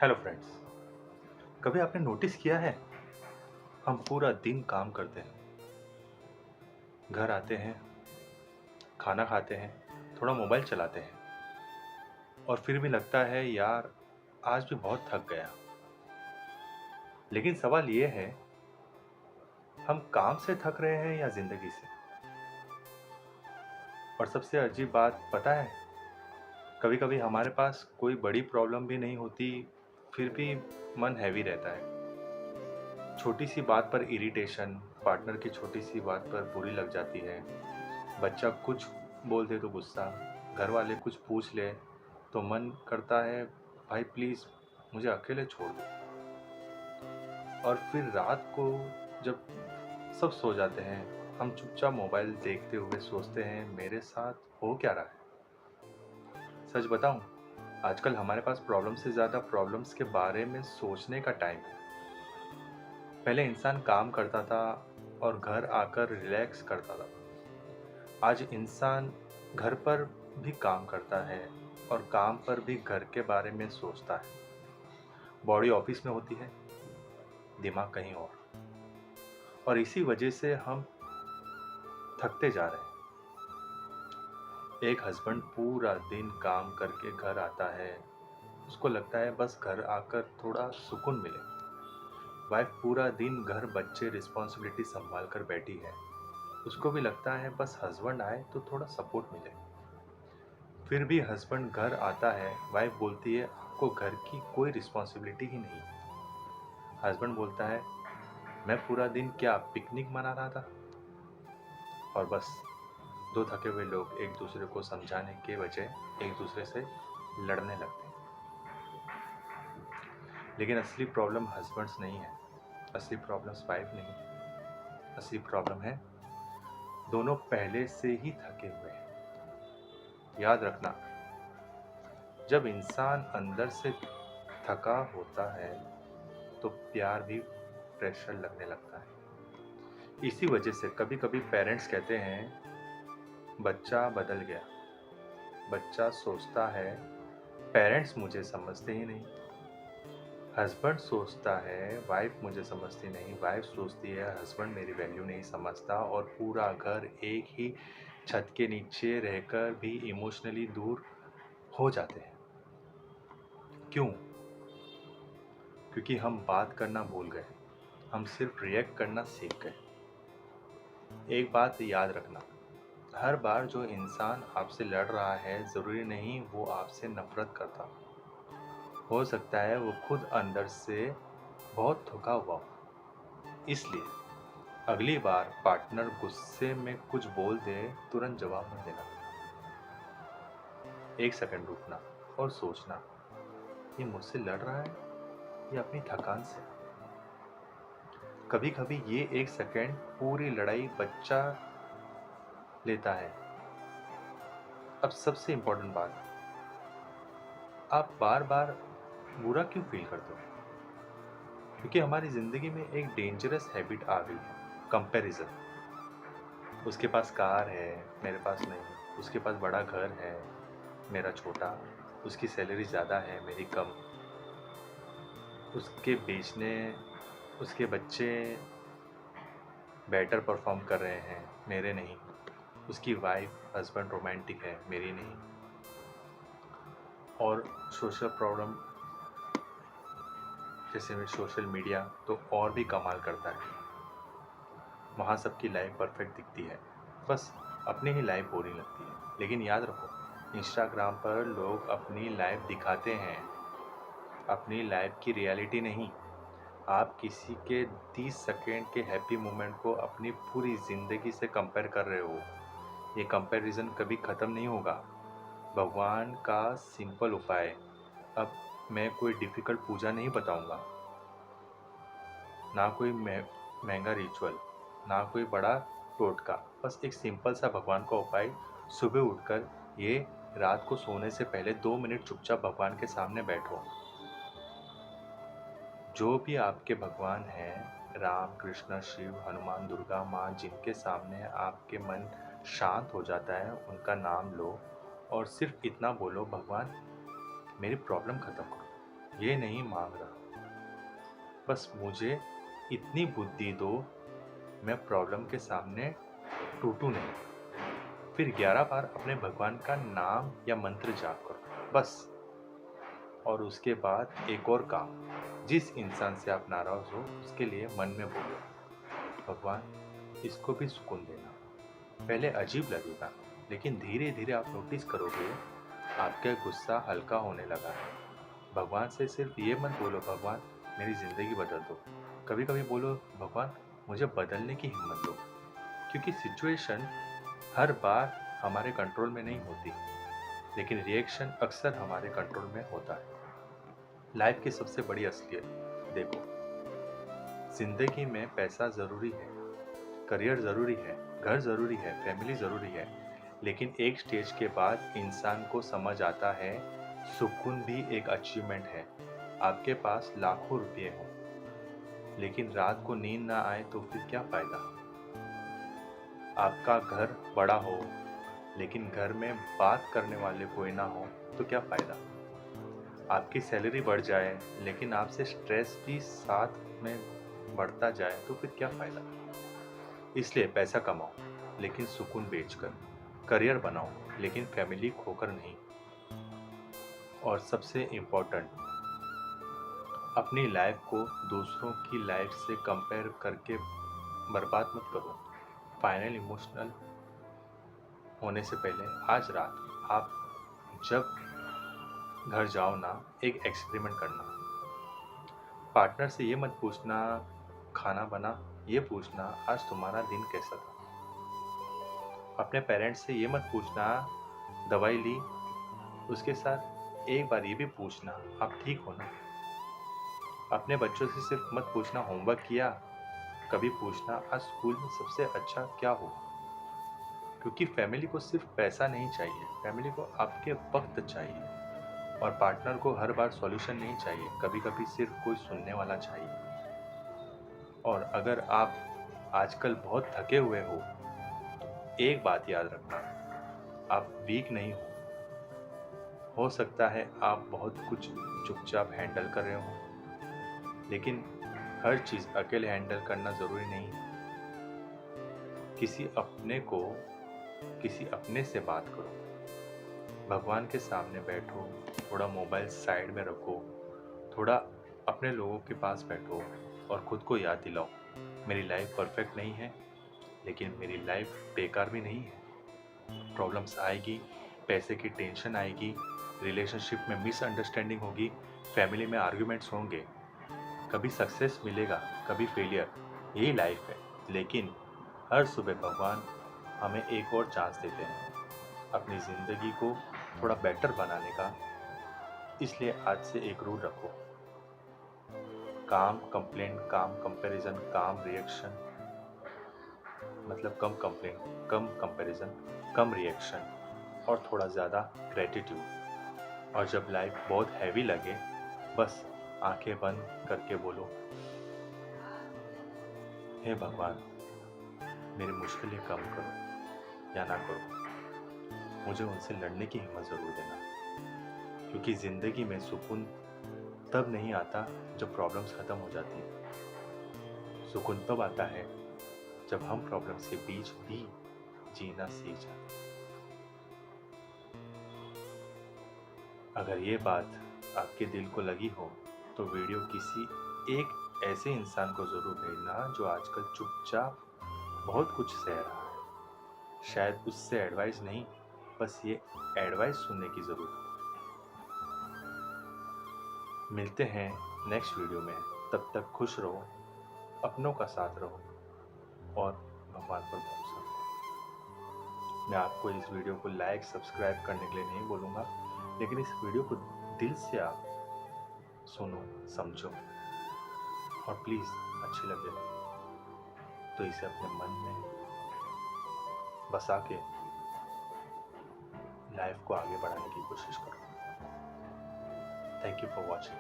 Hello friends. कभी आपने notice किया है, हम पूरा दिन काम करते हैं, घर आते हैं, खाना खाते हैं, थोड़ा मोबाइल चलाते हैं और फिर भी लगता है यार आज भी बहुत थक गया। लेकिन सवाल ये है, हम काम से थक रहे हैं या जिंदगी से? और सबसे अजीब बात पता है, कभी कभी हमारे पास कोई बड़ी प्रॉब्लम भी नहीं होती, फिर भी मन हैवी रहता है। छोटी सी बात पर इरिटेशन, पार्टनर की छोटी सी बात पर बुरी लग जाती है, बच्चा कुछ बोल दे तो गुस्सा, घर वाले कुछ पूछ ले तो मन करता है भाई प्लीज़ मुझे अकेले छोड़ दो। और फिर रात को जब सब सो जाते हैं, हम चुपचाप मोबाइल देखते हुए सोचते हैं मेरे साथ हो क्या रहा है। सच बताऊं, आजकल हमारे पास प्रॉब्लम से ज़्यादा प्रॉब्लम्स के बारे में सोचने का टाइम है। पहले इंसान काम करता था और घर आकर रिलैक्स करता था। आज इंसान घर पर भी काम करता है और काम पर भी घर के बारे में सोचता है। बॉडी ऑफिस में होती है, दिमाग कहीं और इसी वजह से हम थकते जा रहे हैं। एक हस्बैंड पूरा दिन काम करके घर आता है, उसको लगता है बस घर आकर थोड़ा सुकून मिले। वाइफ पूरा दिन घर, बच्चे, रिस्पॉन्सिबिलिटी संभाल कर बैठी है, उसको भी लगता है बस हस्बैंड आए तो थोड़ा सपोर्ट मिले। फिर भी हस्बैंड घर आता है, वाइफ बोलती है आपको घर की कोई रिस्पॉन्सिबिलिटी ही नहीं। हस्बैंड बोलता है मैं पूरा दिन क्या पिकनिक मना रहा था। और बस दो थके हुए लोग एक दूसरे को समझाने के बजाय एक दूसरे से लड़ने लगते हैं। लेकिन असली प्रॉब्लम हस्बैंड्स नहीं है, असली प्रॉब्लम्स वाइफ नहीं है। असली प्रॉब्लम है दोनों पहले से ही थके हुए हैं। याद रखना, जब इंसान अंदर से थका होता है तो प्यार भी प्रेशर लगने लगता है। इसी वजह से कभी कभी पेरेंट्स कहते हैं बच्चा बदल गया। बच्चा सोचता है पेरेंट्स मुझे समझते ही नहीं। हस्बैंड सोचता है वाइफ मुझे समझती नहीं। वाइफ सोचती है हस्बैंड मेरी वैल्यू नहीं समझता। और पूरा घर एक ही छत के नीचे रहकर भी इमोशनली दूर हो जाते हैं। क्यों? क्योंकि हम बात करना भूल गए, हम सिर्फ रिएक्ट करना सीख गए। एक बात याद रखना, हर बार जो इंसान आपसे लड़ रहा है ज़रूरी नहीं वो आपसे नफरत करता। हो सकता है वो खुद अंदर से बहुत थका हुआ हो। इसलिए अगली बार पार्टनर गुस्से में कुछ बोल दे, तुरंत जवाब मत देना। एक सेकंड रुकना और सोचना, ये मुझसे लड़ रहा है या अपनी थकान से। कभी कभी ये एक सेकंड पूरी लड़ाई बचा लेता है। अब सबसे इम्पोर्टेंट बात, आप बार बार बुरा क्यों फील करते हो? क्योंकि हमारी ज़िंदगी में एक डेंजरस हैबिट आ गई है, कंपैरिजन। उसके पास कार है, मेरे पास नहीं। उसके पास बड़ा घर है, मेरा छोटा। उसकी सैलरी ज़्यादा है, मेरी कम। उसके बेचने उसके बच्चे बेटर परफॉर्म कर रहे हैं, मेरे नहीं। उसकी वाइफ हस्बैंड रोमांटिक है, मेरी नहीं। और सोशल प्रॉब्लम जैसे में सोशल मीडिया तो और भी कमाल करता है। वहाँ सबकी लाइफ परफेक्ट दिखती है, बस अपनी ही लाइफ बोरिंग लगती है। लेकिन याद रखो, इंस्टाग्राम पर लोग अपनी लाइफ दिखाते हैं, अपनी लाइफ की रियलिटी नहीं। आप किसी के 30 सेकेंड के हैप्पी मोमेंट को अपनी पूरी ज़िंदगी से कंपेयर कर रहे हो। ये कंपैरिजन कभी ख़त्म नहीं होगा। भगवान का सिंपल उपाय, अब मैं कोई डिफ़िकल्ट पूजा नहीं बताऊंगा, ना कोई महंगा रिचुअल, ना कोई बड़ा टोटका। बस एक सिंपल सा भगवान का उपाय, सुबह उठकर ये रात को सोने से पहले 2 मिनट चुपचाप भगवान के सामने बैठो। जो भी आपके भगवान हैं, राम, कृष्ण, शिव, हनुमान, दुर्गा माँ, जिनके सामने आपके मन शांत हो जाता है, उनका नाम लो और सिर्फ इतना बोलो, भगवान मेरी प्रॉब्लम ख़त्म करो। ये नहीं मांग रहा, बस मुझे इतनी बुद्धि दो, मैं प्रॉब्लम के सामने टूटूं नहीं। फिर 11 बार अपने भगवान का नाम या मंत्र जाप करो बस। और उसके बाद एक और काम, जिस इंसान से आप नाराज हो उसके लिए मन में बोलो, भगवान इसको भी सुकून देना। पहले अजीब लगेगा, लेकिन धीरे धीरे आप नोटिस करोगे आपका गुस्सा हल्का होने लगा है। भगवान से सिर्फ ये मत बोलो, भगवान मेरी ज़िंदगी बदल दो। कभी कभी बोलो, भगवान मुझे बदलने की हिम्मत दो। क्योंकि सिचुएशन हर बार हमारे कंट्रोल में नहीं होती, लेकिन रिएक्शन अक्सर हमारे कंट्रोल में होता है। लाइफ की सबसे बड़ी असलियत देखो, जिंदगी में पैसा ज़रूरी है, करियर ज़रूरी है, घर ज़रूरी है, फैमिली ज़रूरी है, लेकिन एक स्टेज के बाद इंसान को समझ आता है सुकून भी एक अचीवमेंट है। आपके पास लाखों रुपये हो, लेकिन रात को नींद ना आए तो फिर क्या फ़ायदा। आपका घर बड़ा हो, लेकिन घर में बात करने वाले कोई ना हो तो क्या फ़ायदा। आपकी सैलरी बढ़ जाए, लेकिन आपसे स्ट्रेस भी साथ में बढ़ता जाए तो फिर क्या फ़ायदा। इसलिए पैसा कमाओ, लेकिन सुकून बेचकर। करियर बनाओ, लेकिन फैमिली खोकर नहीं। और सबसे इम्पोर्टेंट, अपनी लाइफ को दूसरों की लाइफ से कंपेयर करके बर्बाद मत करो। फाइनल इमोशनल होने से पहले आज रात आप जब घर जाओ ना, एक एक्सपेरिमेंट करना। पार्टनर से ये मत पूछना खाना बना, ये पूछना आज तुम्हारा दिन कैसा था। अपने पेरेंट्स से ये मत पूछना दवाई ली, उसके साथ एक बार ये भी पूछना आप ठीक हो ना। अपने बच्चों से सिर्फ मत पूछना होमवर्क किया, कभी पूछना आज स्कूल में सबसे अच्छा क्या हुआ। क्योंकि फैमिली को सिर्फ पैसा नहीं चाहिए, फैमिली को आपके वक्त चाहिए। और पार्टनर को हर बार सॉल्यूशन नहीं चाहिए, कभी कभी सिर्फ कोई सुनने वाला चाहिए। और अगर आप आजकल बहुत थके हुए हो, एक बात याद रखना, आप वीक नहीं हो सकता है आप बहुत कुछ चुपचाप हैंडल कर रहे हो, लेकिन हर चीज़ अकेले हैंडल करना ज़रूरी नहीं है। किसी अपने से बात करो, भगवान के सामने बैठो, थोड़ा मोबाइल साइड में रखो, थोड़ा अपने लोगों के पास बैठो और खुद को याद दिलाओ, मेरी लाइफ परफेक्ट नहीं है, लेकिन मेरी लाइफ बेकार भी नहीं है। प्रॉब्लम्स आएगी, पैसे की टेंशन आएगी, रिलेशनशिप में मिसअंडरस्टैंडिंग होगी, फैमिली में आर्ग्यूमेंट्स होंगे, कभी सक्सेस मिलेगा, कभी फेलियर, यही लाइफ है। लेकिन हर सुबह भगवान हमें एक और चांस देते हैं अपनी ज़िंदगी को थोड़ा बेटर बनाने का। इसलिए आज से एक रूल रखो, काम कंप्लेंट, काम कंपैरिजन, काम रिएक्शन, मतलब कम कंप्लेंट, कम कंपैरिजन, कम रिएक्शन और थोड़ा ज़्यादा ग्रेटिट्यूड। और जब लाइफ बहुत हैवी लगे, बस आंखें बंद करके बोलो, हे भगवान मेरी मुश्किलें कम करो या ना करो, मुझे उनसे लड़ने की हिम्मत ज़रूर देना। क्योंकि ज़िंदगी में सुकून तब नहीं आता जब प्रॉब्लम्स ख़त्म हो जाती है। सुकून तब आता है जब हम प्रॉब्लम के बीच भी जीना सीख जाते हैं। अगर ये बात आपके दिल को लगी हो तो वीडियो किसी एक ऐसे इंसान को ज़रूर भेजना जो आजकल चुपचाप बहुत कुछ सह रहा है। शायद उससे एडवाइस नहीं, बस ये एडवाइस सुनने की ज़रूरत है। मिलते हैं नेक्स्ट वीडियो में, तब तक खुश रहो, अपनों का साथ रहो और भगवान पर भरोसा रखो। मैं आपको इस वीडियो को लाइक सब्सक्राइब करने के लिए नहीं बोलूँगा, लेकिन इस वीडियो को दिल से आप सुनो, समझो और प्लीज़ अच्छी लगे तो इसे अपने मन में बसा के लाइफ को आगे बढ़ाने की कोशिश करो। Thank you for watching.